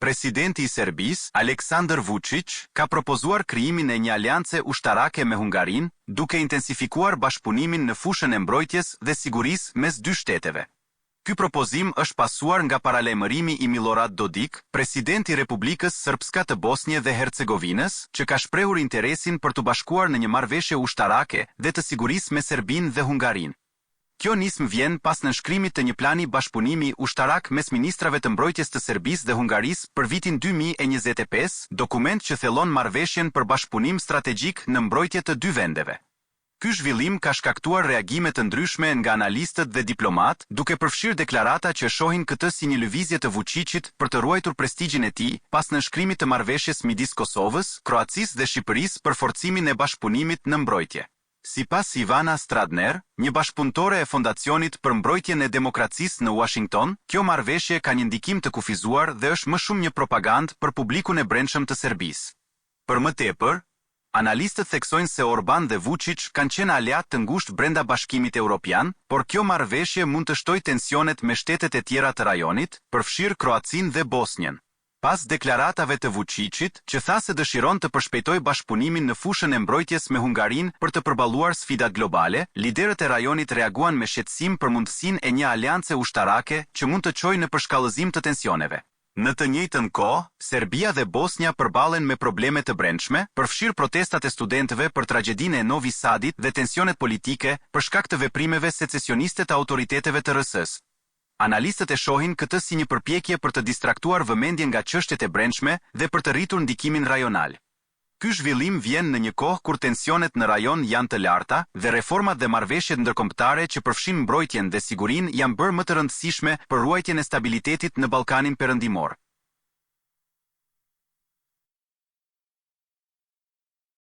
Presidenti i Serbisë, Aleksandar Vučić, ka propozuar krijimin e një aleance ushtarake me Hungarinë, duke intensifikuar bashkëpunimin në fushën e mbrojtjes dhe sigurisë mes dy shteteve. Ky propozim është pasuar nga paralajmërimi i Milorad Dodik, presidenti i Republikës Srpska të Bosnjë dhe Hercegovinës, që ka shprehur interesin për të bashkuar në një marrëveshje ushtarake dhe të sigurisë me Serbinë dhe Hungarinë. Kjo nismë vjen pas nënshkrimit të një plani bashkëpunimi ushtarak mes ministrave të mbrojtjes të Serbisë dhe Hungarisë për vitin 2025, dokument që thellon marrëveshjen për bashkëpunim strategjik në mbrojtje të dy vendeve. Ky zhvillim ka shkaktuar reagime të ndryshme nga analistët dhe diplomat, duke përfshirë deklarata që shohin këtë si një lëvizje të Vučićit për të ruajtur prestigjin e tij pas nënshkrimit të marrëveshjes midis Kosovës, Kroacisë dhe Shqipërisë për forcimin e bashkëpunimit në mbrojtje. Sipas Ivana Stradner, një bashkëpunëtore e Fondacionit për Mbrojtjen e Demokracisë në Washington, kjo marrëveshje ka një ndikim të kufizuar dhe është më shumë një propagandë për publikun e brendshëm të Serbisë. Për më tepër, analistët theksojnë se Orban dhe Vučić kanë qenë aleat të ngushtë brenda Bashkimit Evropian, por kjo marrëveshje mund të shtojë tensionet me shtetet e tjera të rajonit, përfshirë Kroacinë dhe Bosnjën. Pas deklaratave të Vučićit, që tha se dëshiron të përshpejtojë bashkëpunimin në fushën e mbrojtjes me Hungarinë për të përballuar sfidat globale, liderët e rajonit reaguan me shqetësim për mundësinë e një aleance ushtarake që mund të çojë në përshkallëzim të tensioneve. Në të njëjtën kohë, Serbia dhe Bosnja përballen me probleme të brendshme, përfshirë protestat e studentëve për tragjedinë e Novi Sadit dhe tensionet politike për shkak të veprimeve secesioniste të autoriteteve të RS-së. Analistët e shohin këtë si një përpjekje për të distraktuar vëmendjen nga çështjet e brendshme dhe për të rritur ndikimin rajonal. Ky zhvillim vjen në një kohë kur tensionet në rajon janë të larta dhe reformat dhe marrëveshjet ndërkombëtare që përfshin mbrojtjen dhe sigurinë janë bërë më të rëndësishme për ruajtjen e stabilitetit në Ballkanin Perëndimor.